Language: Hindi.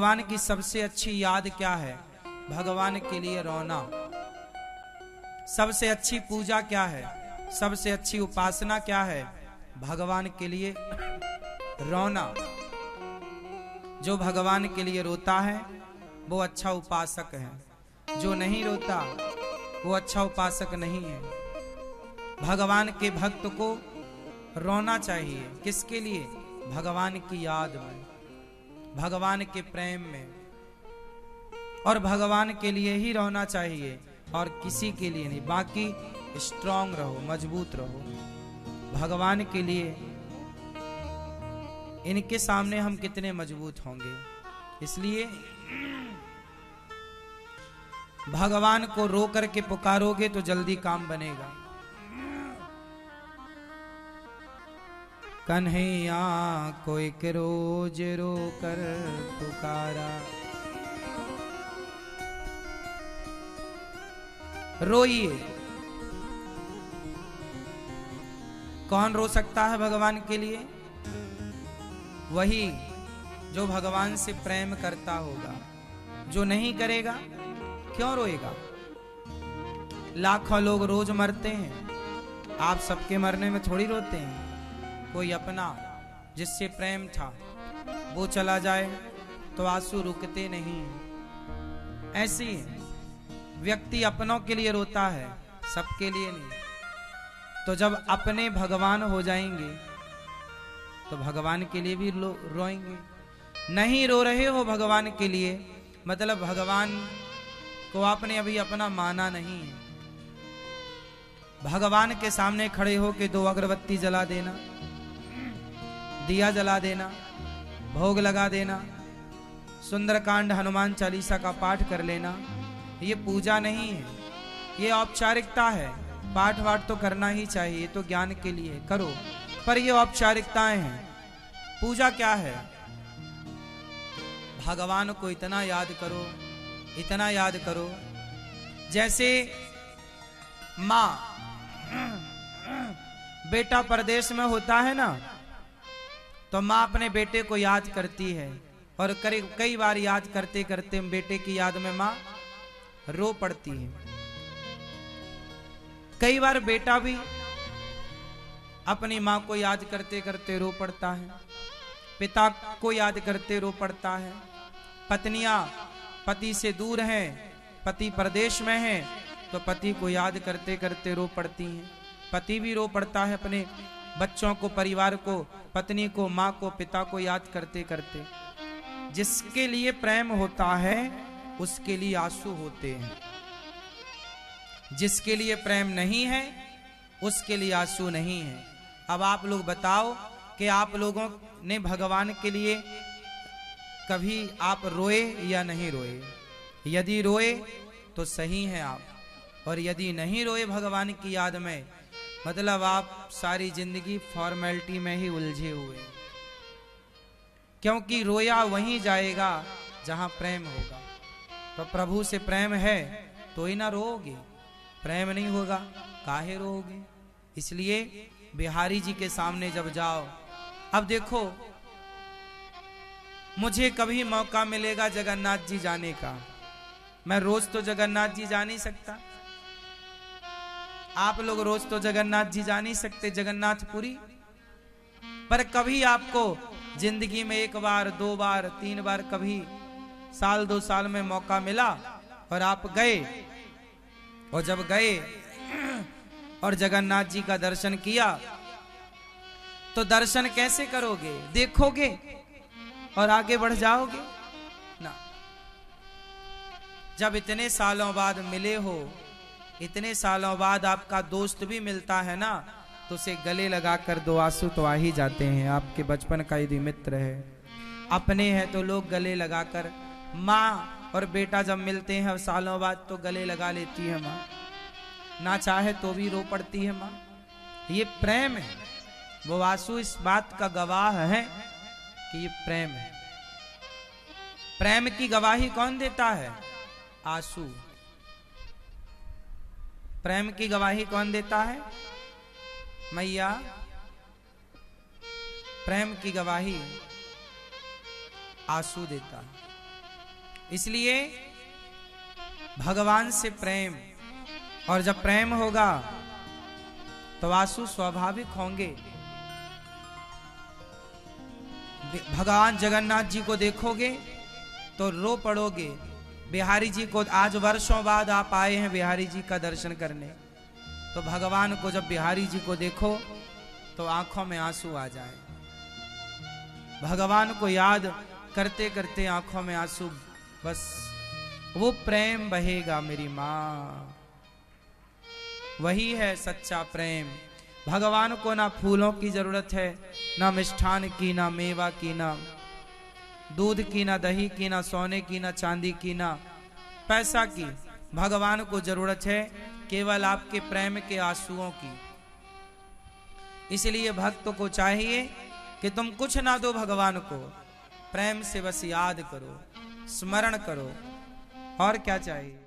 भगवान की सबसे अच्छी याद क्या है? भगवान के लिए रोना। सबसे अच्छी पूजा क्या है? सबसे अच्छी उपासना क्या है? भगवान के लिए रोना। जो भगवान के लिए रोता है वो अच्छा उपासक है, जो नहीं रोता वो अच्छा उपासक नहीं है। भगवान के भक्त को रोना चाहिए। किसके लिए? भगवान की याद में, भगवान के प्रेम में, और भगवान के लिए ही रोना चाहिए और किसी के लिए नहीं। बाकी स्ट्रांग रहो, मजबूत रहो भगवान के लिए। इनके सामने हम कितने मजबूत होंगे। इसलिए भगवान को रो करके पुकारोगे तो जल्दी काम बनेगा। कन्हैया को एक रोज रो कर पुकारा। रोइए। कौन रो सकता है भगवान के लिए? वही जो भगवान से प्रेम करता होगा। जो नहीं करेगा क्यों रोएगा? लाखों लोग रोज मरते हैं, आप सबके मरने में थोड़ी रोते हैं। कोई अपना जिससे प्रेम था वो चला जाए तो आंसू रुकते नहीं। ऐसी व्यक्ति अपनों के लिए रोता है, सबके लिए नहीं। तो जब अपने भगवान हो जाएंगे तो भगवान के लिए भी रोएंगे। नहीं रो रहे हो भगवान के लिए, मतलब भगवान को आपने अभी अपना माना नहीं है। भगवान के सामने खड़े हो के 2 अगरबत्ती जला देना, दिया जला देना, भोग लगा देना, सुंदरकांड हनुमान चालीसा का पाठ कर लेना, ये पूजा नहीं है, ये औपचारिकता है। पाठ वाठ तो करना ही चाहिए, तो ज्ञान के लिए करो, पर ये औपचारिकताएं हैं। पूजा क्या है? भगवान को इतना याद करो, इतना याद करो। जैसे माँ, बेटा परदेश में होता है ना, तो माँ अपने बेटे को याद करती है, और कई बार याद करते करते बेटे की याद में माँ रो पड़ती है। कई बार बेटा भी अपनी माँ को याद करते करते रो पड़ता है, पिता को याद करते रो पड़ता है। पत्नियां पति से दूर हैं, पति परदेश में है, तो पति को याद करते करते रो पड़ती हैं। पति भी रो पड़ता है अपने बच्चों को, परिवार को, पत्नी को, माँ को, पिता को याद करते करते। जिसके लिए प्रेम होता है उसके लिए आंसू होते हैं। जिसके लिए प्रेम नहीं है उसके लिए आंसू नहीं है। अब आप लोग बताओ कि आप लोगों ने भगवान के लिए कभी आप रोए या नहीं रोए? यदि रोए तो सही है आप, और यदि नहीं रोए भगवान की याद में, मतलब आप सारी जिंदगी फॉर्मेलिटी में ही उलझे हुए। क्योंकि रोया वहीं जाएगा जहां प्रेम होगा। तो प्रभु से प्रेम है तो ही ना रोओगे, प्रेम नहीं होगा काहे रोओगे? इसलिए बिहारी जी के सामने जब जाओ, अब देखो मुझे कभी मौका मिलेगा जगन्नाथ जी जाने का, मैं रोज तो जगन्नाथ जी जा नहीं सकता, आप लोग रोज तो जगन्नाथ जी जा नहीं सकते, जगन्नाथपुरी। पर कभी आपको जिंदगी में 1 बार, 2 बार, 3 बार, कभी साल 2 साल में मौका मिला और आप गए, और जब गए और जगन्नाथ जी का दर्शन किया, तो दर्शन कैसे करोगे? देखोगे और आगे बढ़ जाओगे ना। जब इतने सालों बाद मिले हो, इतने सालों बाद आपका दोस्त भी मिलता है ना, तो उसे गले लगाकर 2 आंसू तो आ ही जाते हैं। आपके बचपन का यदि मित्र है, अपने हैं, तो लोग गले लगाकर, माँ और बेटा जब मिलते हैं सालों बाद तो गले लगा लेती है माँ, ना चाहे तो भी रो पड़ती है माँ। ये प्रेम है। वो आंसू इस बात का गवाह है कि ये प्रेम है। प्रेम की गवाही कौन देता है? आंसू। प्रेम की गवाही कौन देता है? मैया। प्रेम की गवाही आंसू देता है। इसलिए भगवान से प्रेम, और जब प्रेम होगा तो आंसू स्वाभाविक होंगे। भगवान जगन्नाथ जी को देखोगे तो रो पड़ोगे। बिहारी जी को आज वर्षों बाद आप आए हैं बिहारी जी का दर्शन करने, तो भगवान को जब बिहारी जी को देखो तो आंखों में आंसू आ जाए। भगवान को याद करते करते आंखों में आंसू, बस वो प्रेम बहेगा मेरी माँ। वही है सच्चा प्रेम। भगवान को ना फूलों की जरूरत है, ना मिष्ठान की, ना मेवा की, ना दूध की, ना दही की, ना सोने की, ना चांदी की, ना पैसा की। भगवान को जरूरत है केवल आपके प्रेम के आंसुओं की। इसलिए भक्त को चाहिए कि तुम कुछ ना दो भगवान को, प्रेम से बस याद करो, स्मरण करो, और क्या चाहिए।